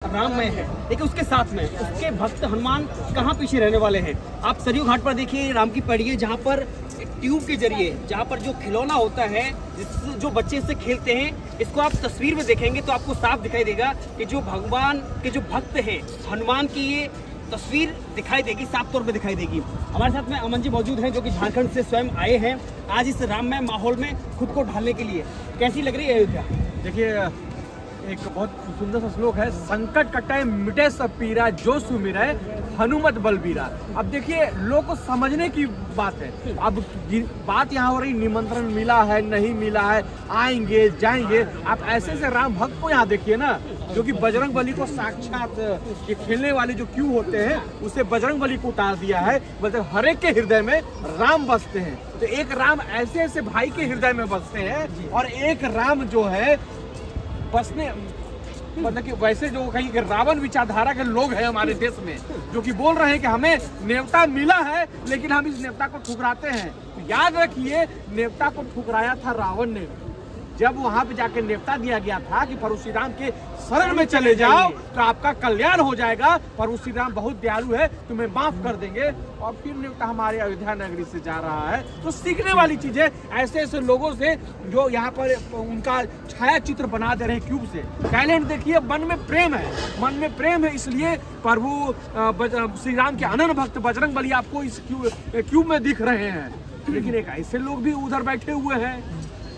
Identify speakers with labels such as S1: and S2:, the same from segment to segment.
S1: राममय है, लेकिन उसके साथ में उसके भक्त हनुमान कहाँ पीछे रहने वाले हैं। आप सरयू घाट पर देखिए, राम की पैड़ी है जहाँ पर ट्यूब के जरिए, जहाँ पर जो खिलौना होता है जो बच्चे इससे खेलते हैं, इसको आप तस्वीर में देखेंगे तो आपको साफ दिखाई देगा कि जो भगवान के जो भक्त हैं हनुमान की ये तस्वीर दिखाई देगी, साफ तौर पे दिखाई देगी। हमारे साथ में अमन जी मौजूद हैं जो कि झारखंड से स्वयं आए हैं आज इस राममय माहौल में खुद को ढालने के लिए। कैसी लग रही है अयोध्या?
S2: देखिए, एक बहुत सुंदर सा श्लोक है, संकट कटाए मिटे सब पीरा, जो सुमिरै हनुमत बलबीरा। अब देखिए, लोग को समझने की बात है। अब बात यहाँ हो रही निमंत्रण मिला है नहीं मिला है, आएंगे जाएंगे। आप ऐसे से राम भक्त को यहाँ देखिए ना, जो कि बजरंग बली को साक्षात ये खेलने वाले जो क्यों होते हैं उसे बजरंग बली को उतार दिया है। मतलब हर एक के हृदय में राम बसते हैं। तो एक राम ऐसे ऐसे भाई के हृदय में बसते हैं और एक राम जो है बसने, मतलब कि वैसे जो कहीं के रावण विचारधारा के लोग हैं हमारे देश में, जो कि बोल रहे हैं कि हमें न्योता मिला है लेकिन हम इस न्योता को ठुकराते हैं। तो याद रखिए, न्योता को ठुकराया था रावण ने। जब वहां पे जाके न्योता दिया गया था कि परशुराम राम के शरण में चले जाओ तो आपका कल्याण हो जाएगा, परशुराम राम बहुत दयालु है, तुम्हें माफ कर देंगे। और फिर न्योता हमारे अयोध्या नगरी से जा रहा है। तो सीखने वाली चीजें ऐसे ऐसे लोगों से जो यहाँ पर उनका छाया चित्र बना दे रहे हैं क्यूब से। टैलेंट देखिए, मन में प्रेम है, मन में प्रेम है, इसलिए प्रभु श्री राम के अनन्य भक्त बजरंग बली आपको इस क्यूब में दिख रहे हैं। लेकिन एक ऐसे लोग भी उधर बैठे हुए हैं,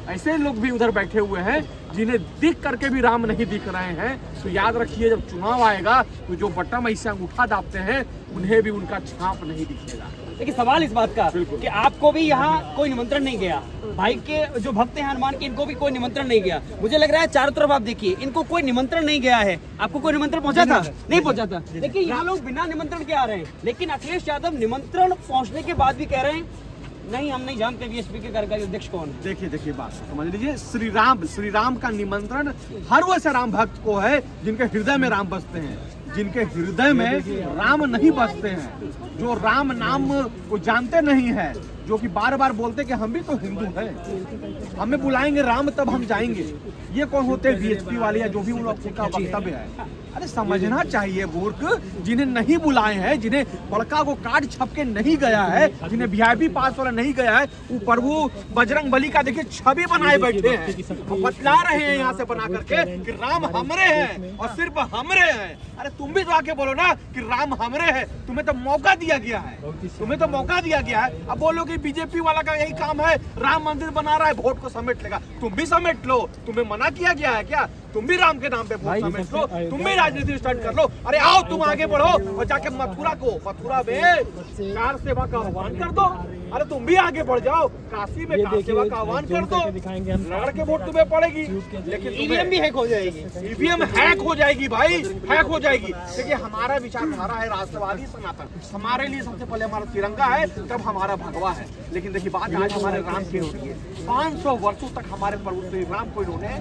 S2: ऐसे लोग भी उधर बैठे हुए हैं जिन्हें दिख करके भी राम नहीं दिख रहे हैं। तो याद रखिए, जब चुनाव आएगा तो जो बटम ऐसे अंगूठा दाबते हैं उन्हें भी उनका छाप नहीं दिखेगा।
S1: लेकिन सवाल इस बात का कि आपको भी यहाँ कोई निमंत्रण नहीं गया, भाई के जो भक्त हैं हनुमान के, इनको भी कोई निमंत्रण नहीं गया। मुझे लग रहा है चारों तरफ आप देखिए, इनको कोई निमंत्रण नहीं गया है। आपको कोई निमंत्रण पहुंचा था? नहीं पहुंचा था। लेकिन यहाँ लोग बिना निमंत्रण के आ रहे हैं। लेकिन अखिलेश यादव निमंत्रण पहुंचने के बाद भी कह रहे हैं नहीं, हम नहीं जानते बीएसपी के कार्यकारी अध्यक्ष कौन है।
S2: देखिए बात समझ लीजिए, श्री राम का निमंत्रण हर वैसे राम भक्त को है जिनके हृदय में राम बसते हैं। जिनके हृदय में राम नहीं बसते हैं, जो राम नाम को जानते नहीं है, जो कि बार बार बोलते कि हम भी तो हिंदू हैं, हमें बुलाएंगे राम तब हम जाएंगे। ये कौन होते हैं? बीएसपी वाले या जो भी उन लोग का वक्तव्य है। अरे समझना चाहिए मूर्ख, जिन्हें नहीं बुलाए हैं, जिन्हें बड़का को कार्ड छप के नहीं गया है, जिन्हें वीआईपी पास वाला नहीं गया है, वो प्रभु बजरंग बली का देखिए छवि बनाए बैठे हैं, बतला रहे हैं यहाँ से बना करके कि राम हमरे हैं और सिर्फ हमरे हैं। अरे तुम भी तो आके बोलो ना कि राम हमरे हैं, तुम्हें तो मौका दिया गया है, तुम्हें तो मौका दिया गया है। अब बोलो कि बीजेपी वाला का यही काम है, राम मंदिर बना रहा है, वोट को समेट लेगा। तुम भी समेट लो, तुम्हें मना किया गया है क्या? तुम भी राम के नाम पे वोट समेट लो, तुम भी राजनीति स्टार्ट कर लो। अरे आओ, तुम आगे बढ़ो और जाके मथुरा में कार सेवा का आह्वान कर दो। अरे तुम भी आगे बढ़ जाओ, काशी में कार सेवा का आह्वान कर दो, लड़ के वोट तुम्हें पड़ेगी। लेकिन
S1: ईवीएम भी हैक हो जाएगी,
S2: ईवीएम हैक हो जाएगी भाई, हैक हो जाएगी। देखिए, हमारा विचारधारा है राष्ट्रवादी सनातन, हमारे लिए सबसे पहले हमारा तिरंगा है, तब हमारा भगवा है। लेकिन देखिए, बात आज हमारे राम की होती है। 500 वर्षों तक हमारे प्रभु श्री राम को इन्होंने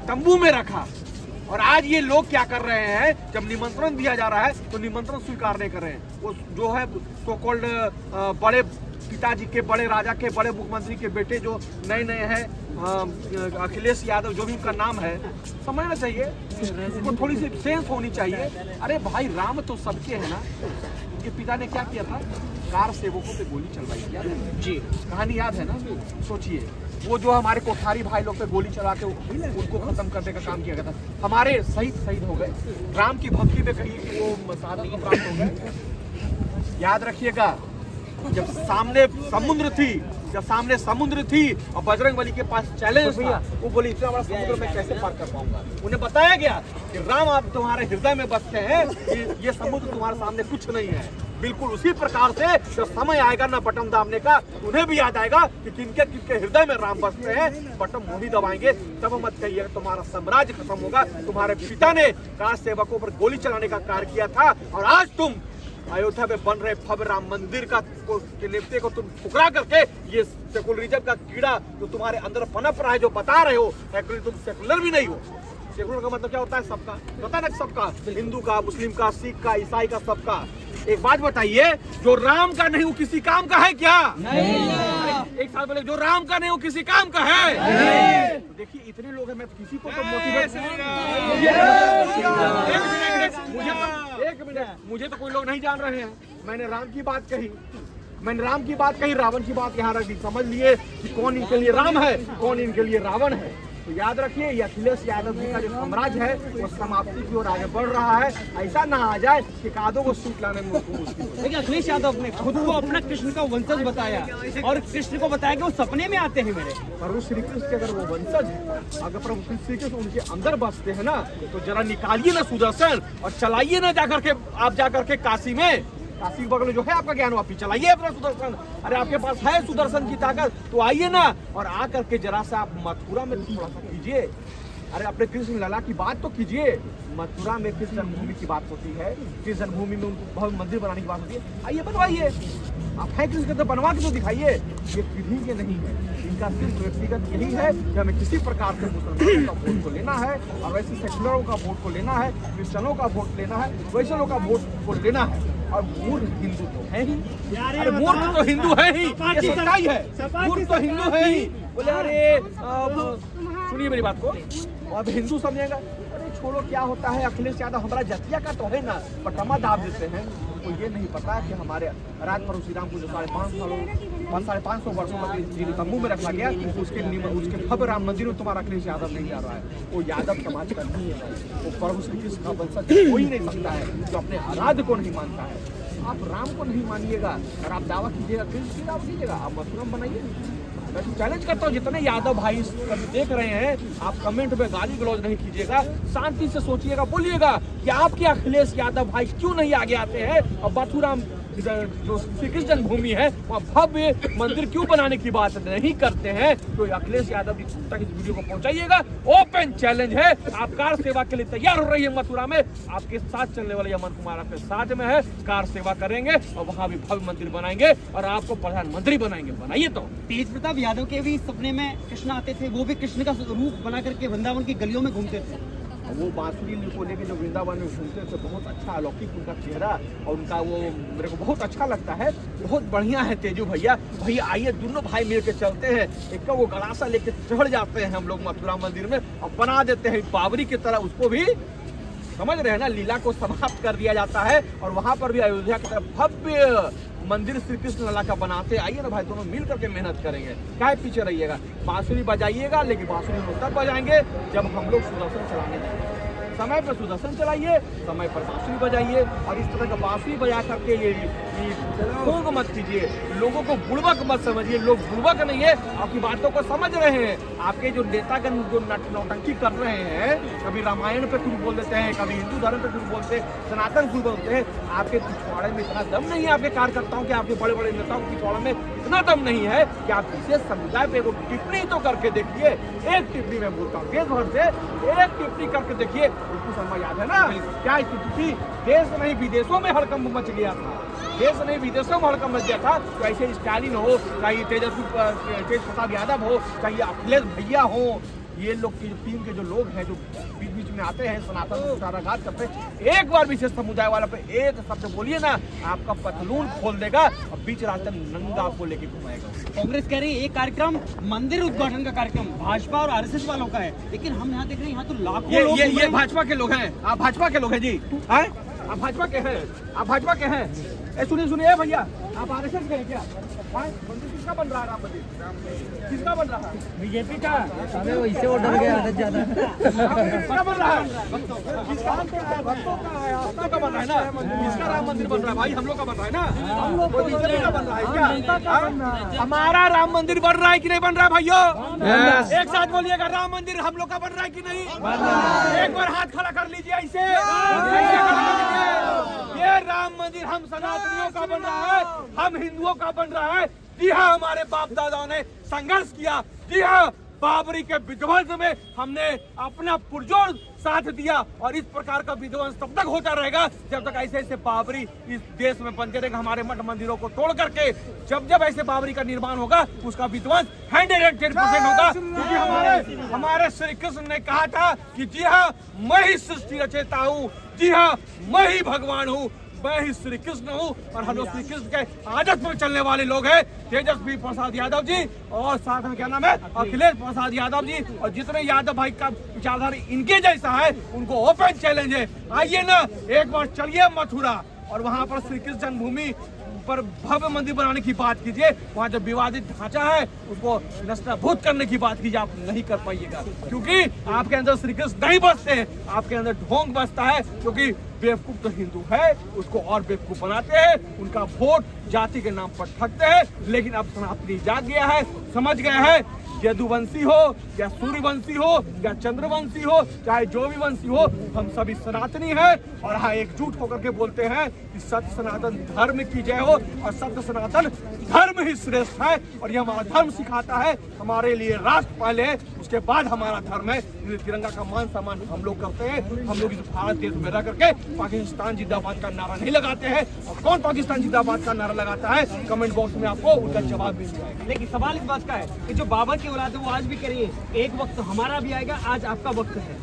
S2: तंबू में रखा, और आज ये लोग क्या कर रहे हैं, जब निमंत्रण दिया जा रहा है तो निमंत्रण स्वीकार नहीं कर रहे हैं। वो जो है सो कॉल्ड बड़े पिताजी के, बड़े राजा के, बड़े मुख्यमंत्री के बेटे जो नए हैं, अखिलेश यादव जो भी उनका नाम है, समझना चाहिए, उनको थोड़ी सी सेंस होनी चाहिए। अरे भाई, राम तो सबके है ना। उनके पिता ने क्या किया था? कार सेवकों पे गोली चलवाई, याद है जी? कहानी याद है ना? सोचिए, वो जो हमारे कोठारी भाई लोग पे गोली चला के उनको खत्म करने का काम किया गया था। हमारे शहीद हो गए, राम की भक्ति में कहीं वो शहादत को प्राप्त हो गए। याद रखिएगा, जब सामने समुद्र थी और बजरंग बली के पास चैलेंज था, वो बोली इतना बड़ा समुद्र में कैसे पार कर पाऊंगा। उन्हें बताया गया कि राम आप तुम्हारे हृदय में बसते हैं, ये समुद्र तुम्हारे सामने कुछ नहीं है। बिल्कुल उसी प्रकार से जब समय आएगा ना बटन दाबने का, उन्हें भी याद आएगा कि किनके हृदय में राम बसते हैं, बटन वही दबाएंगे। तब मत कहिएगा तुम्हारा साम्राज्य खत्म होगा। तुम्हारे पिता ने कार सेवकों पर गोली चलाने का कार्य किया था, और आज तुम अयोध्या में बन रहे भव्य राम मंदिर का निपटे को तुम ठुकरा करके ये सेकुलरिज्म का कीड़ा जो तुम्हारे अंदर पनप रहा है, जो बता रहे हो, एक्चुअली तुम सेकुलर भी नहीं हो। सेकुलर का मतलब क्या होता है? सबका, पता है ना, सबका, हिंदू का, मुस्लिम का, सिख का, ईसाई का, सबका। एक बात बताइए, जो राम का नहीं वो किसी काम का है क्या? नहीं। एक साथ बोले जो राम का नहीं वो किसी काम का है। तो देखिए इतने लोग हैं, मैं किसी को तो मोटिवेट एक मिनट मुझे तो कोई लोग नहीं जान रहे हैं। मैंने राम की बात कही, रावण की बात यहाँ रख दी। समझ लिए कि कौन इनके लिए राम है, कौन इनके लिए रावण है। तो याद रखिए ये अखिलेश यादव जी का जो साम्राज्य है वो समाप्ति की ओर आगे बढ़ रहा है। ऐसा ना आ जाए कि कादों को सीट लाने में मुश्किल हो।
S1: देखिए अखिलेश यादव ने खुद को अपना कृष्ण का वंशज बताया और कृष्ण को बताया कि वो सपने में आते हैं मेरे।
S2: प्रभु श्री कृष्ण के अगर वो वंशज है, अगर प्रभु श्री कृष्ण उनके अंदर बसते हैं ना, तो जरा निकालिए ना सुदर्शन और चलाइए ना जाकर के, आप जाकर के काशी में, काशी के बगल में जो है आपका ज्ञान वापी चलाइए अपना सुदर्शन। अरे आपके पास है सुदर्शन की ताकत तो आइए ना और आकर के जरा सा आप मथुरा में थोड़ा सा कीजिए। अरे अपने कृष्ण लला की बात तो कीजिए। मथुरा में किस जन्मभूमि की बात होती है, किस जन्मभूमि में उनको भव्य मंदिर बनाने की बात होती है। आइए बनवाइए, आप है कृष्ण तो बनवा के तो दिखाइए। ये किसी के नहीं है, इनका सिर्फ व्यक्तिगत यही है कि हमें किसी प्रकार से मुसलमानों का वोट को लेना है और वैसे सेक्युलरों का वोट को लेना है, क्रिश्चनों का वोट लेना है, वैष्णवों का वोट को लेना है। और मूर्ख हिंदू तो है ही, अरे मूर्ख तो हिंदू है ही, ये सच्चाई है। मूर्ख तो हिंदू है ही। बोले अरे सुनिए मेरी बात को, अब हिंदू समझेगा। अरे छोड़ो क्या होता है, अखिलेश यादव हमारा जतिया का तो है ना, पटमा दाब देते हैं। तो ये नहीं पता कि हमारे राज प्रभु श्री राम को जो 550 वर्षों में तंबू में रखा गया, उसके भव्य राम मंदिर में तुम्हारा अखिलेश यादव नहीं आ रहा है। वो यादव समाज का नहीं है, वो प्रभु श्री कृष्ण का वंशज हो ही नहीं सकता है जो अपने आराध्य को नहीं मानता है। आप राम को नहीं मानिएगा और आप दावा कीजिएगा, कृष्ण की दावा कीजिएगा, आप मथुरा बनाइए। मैं तो चैलेंज करता हूँ जितने यादव भाई कभी देख रहे हैं, आप कमेंट में गाली गलौज नहीं कीजिएगा, शांति से सोचिएगा, बोलिएगा कि आपके अखिलेश यादव भाई क्यों नहीं आगे आते हैं और मथुरा जो श्री कृष्ण जन्मभूमि है वहाँ भव्य मंदिर क्यों बनाने की बात नहीं करते हैं। तो अखिलेश यादव की तक इस वीडियो को पहुंचाइएगा। ओपन चैलेंज है, आप कार सेवा के लिए तैयार हो रही है मथुरा में, आपके साथ चलने वाले अमन कुमार आपके साथ में है, कार सेवा करेंगे और वहाँ भी भव्य मंदिर बनाएंगे और आपको प्रधानमंत्री बनाएंगे। बनाइए तो।
S1: तेज प्रताप यादव के भी सपने में कृष्ण आते थे, वो भी कृष्ण का रूप बना करके वृंदावन की गलियों में घूमते थे।
S2: वो बांसुरी को लेके जो वृंदावन में घूमते थे, बहुत अच्छा अलौकिक उनका चेहरा और उनका वो मेरे को बहुत अच्छा लगता है। बहुत बढ़िया है तेजू भैया। भैया आइए दोनों भाई मिल के चलते हैं, एक का वो गलासा लेके चढ़ जाते हैं हम लोग मथुरा मंदिर में और बना देते हैं बाबरी की तरह, उसको भी समझ रहे हैं ना, लीला को समाप्त कर दिया जाता है और वहाँ पर भी अयोध्या की तरह भव्य मंदिर श्री कृष्ण लला का बनाते। आइए ना भाई, दोनों मिल करके मेहनत करेंगे, क्या पीछे रहिएगा। बांसुरी बजाइएगा, लेकिन बांसुरी हम तब बजाएंगे जब हम लोग सुदर्शन चलाने जाएंगे। समय पर सुदर्शन चलाइए, समय पर बांसुरी बजाइए और इस तरह का बांसुरी बजा करके ये ढोंग मत कीजिए, लोगों को बुड़बक मत समझिए। लोग बुड़बक नहीं है, आपकी बातों को समझ रहे हैं। आपके जो नेतागण जो नौटंकी कर रहे हैं, कभी रामायण पे कुछ बोल देते हैं, कभी हिंदू धर्म पे कुछ बोलते हैं, सनातन कुछ बोलते हैं। आपके पिछवाड़े में इतना दम नहीं है, आपके कार्यकर्ताओं के, आपके बड़े बड़े नेताओं के पिछवाड़े में इतना दम नहीं है कि आप विशेष समुदाय पे एक टिप्पणी तो करके देखिए। एक टिप्पणी में बोलता हूँ, देश भर से एक टिप्पणी करके देखिए। उसको शर्मा याद है ना क्या स्थिति थी, देश नहीं विदेशों में हड़कंप मच गया था, देश नहीं विदेशों में हड़कंप मच गया था। तो ऐसे स्टालिन हो, चाहे तेज प्रताप यादव हो, चाहे अखिलेश भैया हो, ये लोग की टीम के जो लोग हैं जो बीच बीच में आते हैं सनातन को साराघात करते हैं, एक बार विशेष समुदाय वाला पे एक शब्द बोलिए ना, आपका पतलून खोल देगा और बीच रास्ते नंगा आपको लेके घुमाएगा।
S1: कांग्रेस कह रही है ये कार्यक्रम मंदिर उद्घाटन का कार्यक्रम भाजपा और आरएसएस वालों का है, लेकिन हम यहाँ देख रहे हैं यहाँ तो लाखों लोग
S2: ये भाजपा के लोग हैं। आप भाजपा के लोग हैं जी, आप भाजपा के हैं, आप भाजपा के हैं। सुनिए भैया, आप आरएसएस के हैं क्या? मंदिर किसका बन रहा है? राम मंदिर किसका बन रहा है?
S1: बीजेपी का।
S3: अबे वैसे वो डर गया आदत ज्यादा।
S2: किसका बन रहा है? किसका? भक्तों का है, आपका का बन रहा है ना? किसका राम मंदिर बन रहा है भाई? हम लोग का बन रहा है ना? हम लोग बीजेपी का बन रहा है क्या? हमारा राम मंदिर बन रहा है कि नहीं बन रहा है भाइयों? एक साथ बोलिएगा, राम मंदिर हम लोग का बन रहा है कि नहीं? एक बार हाथ खड़ा कर लीजिए ऐसे। ये राम मंदिर हम सनातनियों का बन रहा है, हम हिंदुओं का बन रहा है। जी हाँ, हमारे बाप दादाओं ने संघर्ष किया। जी हाँ, बाबरी के विध्वंस में हमने अपना पुरजोर साथ दिया और इस प्रकार का विध्वंस तब तक होता रहेगा जब तक ऐसे ऐसे बाबरी इस देश में बनते रहेगा। हमारे मठ मंदिरों को तोड़ करके जब ऐसे बाबरी का निर्माण होगा, उसका विध्वंस 110% होगा। क्योंकि हमारे श्री कृष्ण ने कहा था कि जी हाँ, मैं ही सृष्टि रचयिता हूँ, जी हाँ, मैं ही भगवान हूँ, मैं ही श्री कृष्ण हूँ और हम लोग श्री कृष्ण के आदत पर चलने वाले लोग हैं। तेजस्वी प्रसाद यादव जी और साथ में क्या नाम है अखिलेश प्रसाद यादव जी, और जितने यादव भाई का विचारधारा इनके जैसा है उनको ओपन चैलेंज है। आइए ना एक बार चलिए मथुरा और वहाँ पर श्री कृष्ण जन्मभूमि पर भव्य मंदिर बनाने की बात कीजिए। वहाँ जो विवादित ढांचा है उसको नष्टाभूत करने की बात कीजिए। आप नहीं कर पाइएगा क्योंकि आपके अंदर श्री कृष्ण नहीं बसते हैं, आपके अंदर ढोंग बसता है। क्योंकि बेवकूफ तो हिंदू है, उसको और बेवकूफ बनाते हैं, उनका वोट जाति के नाम पर ठगते हैं। लेकिन अब सनातनी जाग गया है, समझ गया है, यदुवंशी हो या सूर्यवंशी हो या चंद्रवंशी हो, चाहे जो भी वंशी हो, हम सभी सनातनी हैं। और हाँ एकजुट होकर के बोलते हैं कि सत्य सनातन धर्म की जय हो और सत्य सनातन धर्म ही श्रेष्ठ है। और ये हमारा धर्म सिखाता है हमारे लिए राष्ट्र पहले है, उसके बाद हमारा धर्म है। तिरंगा का मान सम्मान हम लोग करते हैं। हम लोग इस भारत देश में रह करके पाकिस्तान जिंदाबाद का नारा नहीं लगाते हैं। और कौन पाकिस्तान जिंदाबाद का नारा लगाता है कमेंट बॉक्स में आपको उसका जवाब मिल जाएगा।
S1: लेकिन सवाल इस बात का है कि जो बाबर की औलाद है वो आज भी करिए, एक वक्त हमारा भी आएगा, आज आपका वक्त है।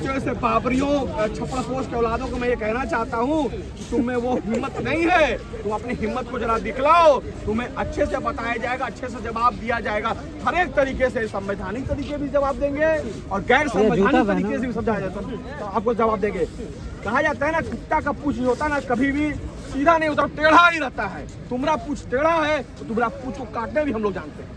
S2: वैसे बाबरियों छप्पड़ के औलादों को मैं ये कहना चाहता हूँ कि तुम में वो हिम्मत नहीं है, तुम अपनी हिम्मत को जरा दिखलाओ। तुम्हें अच्छे से बताया जाएगा, अच्छे से जवाब दिया जाएगा, हर एक तरीके से संवैधानिक तरीके भी जवाब देंगे और गैर संवैधानिक तरीके से भी समझाया जाता है तो आपको जवाब देंगे। कहा जाता है ना कुत्ता का पूछ होता है ना कभी भी सीधा नहीं होता, टेढ़ा ही रहता है। तुम्हारा पूछ टेढ़ा है तो तुम्हारा पूछ को काटने भी हम लोग जानते हैं।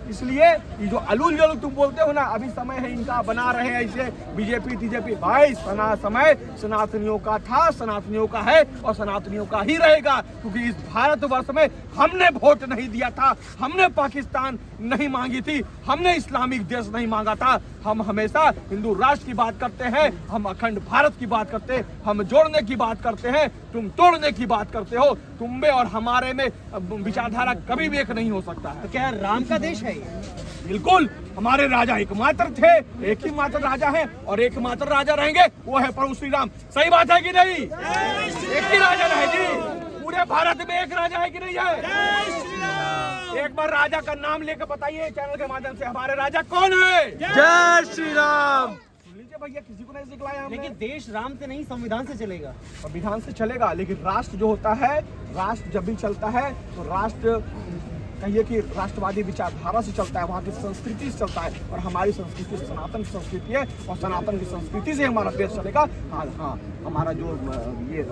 S2: इसलिए ये जो अलूल गलूल तुम बोलते हो ना, अभी समय है इनका, बना रहे हैं ऐसे बीजेपी टीजेपी। भाई समय सनातनियों का था, सनातनियों का है और सनातनियों का ही रहेगा। क्योंकि इस भारतवर्ष में हमने वोट नहीं दिया था, हमने पाकिस्तान नहीं मांगी थी, हमने इस्लामिक देश नहीं मांगा था। हम हमेशा हिंदू राष्ट्र की बात करते हैं, हम अखंड भारत की बात करते हैं, हम जोड़ने की बात करते हैं, तुम तोड़ने की बात करते हो। तुम में और हमारे में विचारधारा कभी भी एक नहीं हो सकता है।
S1: तो क्या राम का देश है?
S2: बिल्कुल, हमारे राजा एकमात्र थे, एक ही मात्र राजा है और एकमात्र राजा रहेंगे, वो है प्रभु श्री राम। सही बात है कि नहीं? एक ही राजा रहे जी, पूरे भारत में एक राजा है कि नहीं है? एक बार राजा का नाम लेकर बताइए चैनल के माध्यम से, हमारे राजा कौन है?
S3: जय श्री राम।
S2: सुन लीजिए भैया, किसी को नहीं सिखलाया हमने।
S1: लेकिन देश राम से नहीं संविधान से चलेगा।
S2: संविधान से चलेगा, लेकिन राष्ट्र जो होता है, राष्ट्र जब भी चलता है तो राष्ट्र कहिए कि राष्ट्रवादी विचारधारा से चलता है, वहाँ की संस्कृति से चलता है। और हमारी संस्कृति सनातन की संस्कृति है और सनातन की संस्कृति से हमारा देश चलेगा। हाँ, हमारा जो ये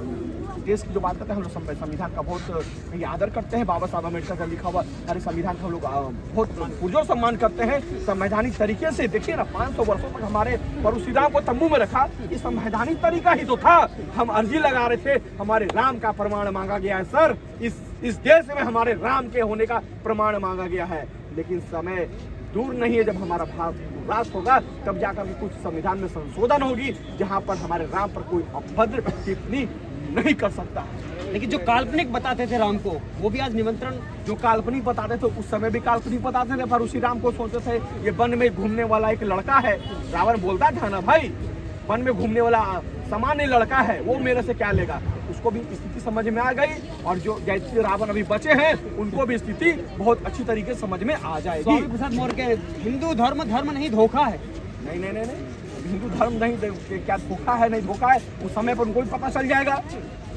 S2: देश की जो बात करते हैं, हम लोग संविधान का बहुत ये आदर करते हैं। बाबा साहब अम्बेडकर का लिखा हुआ हमारे संविधान का हम लोग बहुत पुरजोर सम्मान करते हैं संवैधानिक तरीके से। देखिए ना, 500 वर्षों तक हमारे प्रभु श्री राम को तंबू में रखा, ये संवैधानिक तरीका ही तो था। हम अर्जी लगा रहे थे, हमारे राम का प्रमाण मांगा गया है सर, इस देश में हमारे राम के होने का प्रमाण मांगा गया है। लेकिन समय दूर नहीं है जब हमारा भारत राष्ट्र होगा, तब जाकर के कुछ संविधान में संशोधन होगी जहां पर हमारे राम पर कोई अभद्र टिप्पणी नहीं कर सकता।
S1: लेकिन जो काल्पनिक बताते थे राम को, वो भी आज निमंत्रण।
S2: जो काल्पनिक बताते थे उस समय भी काल्पनिक बताते थे, पर उसी राम को सोचते थे ये वन में घूमने वाला एक लड़का है। रावण बोलता था ना भाई, वन में घूमने वाला सामान्य लड़का है, वो मेरे से क्या लेगा। उसको भी स्थिति समझ में आ गई और जो जैसे रावण अभी बचे हैं उनको भी स्थिति बहुत अच्छी तरीके से समझ में आ जाएगी।
S1: स्वामी प्रसाद मौर्य के हिंदू धर्म नहीं धोखा है।
S2: नहीं, हिंदू धर्म नहीं, क्या धोखा है नहीं धोखा है उस समय पर उनको भी पता चल जाएगा।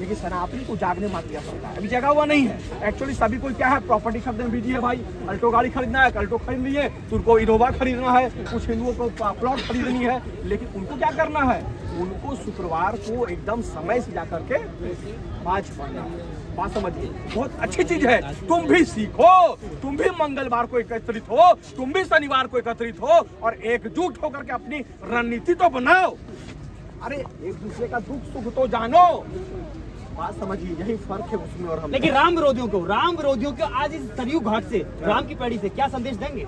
S2: लेकिन सनातनी को जागने मत दिया सकता है, अभी जगह हुआ नहीं है। एक्चुअली सभी को क्या है, प्रॉपर्टी खरीदने में बिजी है भाई। अल्टो गाड़ी खरीदना है, अल्टो खरीद लिए, तो उनको इनोवा खरीदना है, कुछ हिंदुओं को प्लॉट खरीदनी है। लेकिन उनको क्या करना है, उनको शुक्रवार को एकदम समय से जाकर के बाज पढ़ना। बात समझिए, बहुत अच्छी चीज है। तुम भी सीखो, तुम भी मंगलवार को एकत्रित हो, तुम भी शनिवार को एकत्रित हो और एकजुट होकर के अपनी रणनीति तो बनाओ। अरे एक दूसरे का दुख सुख तो जानो। बात समझिए, यही फर्क है उसमें और हम।
S1: लेकिन राम विरोधियों को आज इस सरयू घाट से, राम की पैड़ी से क्या संदेश देंगे?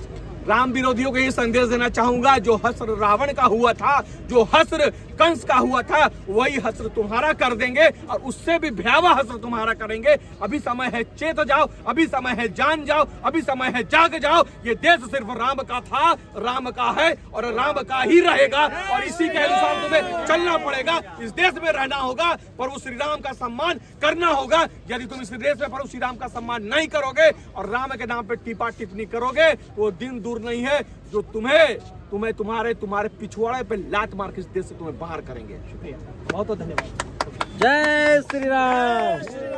S2: राम विरोधियों को ये संदेश देना चाहूंगा, जो हस्र रावण का हुआ था, जो हस्र कंस का हुआ था, वही हस्र तुम्हारा कर देंगे और उससे भी भयावह हस्र तुम्हारा करेंगे। अभी समय है चेत जाओ, अभी समय है जान जाओ, अभी समय है जाग जाओ। ये देश सिर्फ राम का था, राम का है और राम का ही रहेगा और इसी के अनुसार तुम्हें चलना पड़ेगा। इस देश में रहना होगा, प्रभु श्री राम का सम्मान करना होगा। यदि तुम इस देश में प्रभु श्री राम का सम्मान नहीं करोगे और राम के नाम पे टिप्पा टिप्पणी करोगे तो दिन दूर नहीं है जो तुम्हें तुम्हारे पिछवाड़े पे लात मार के इस देश से तुम्हें बाहर करेंगे।
S1: शुक्रिया, बहुत बहुत धन्यवाद।
S3: जय श्री राम।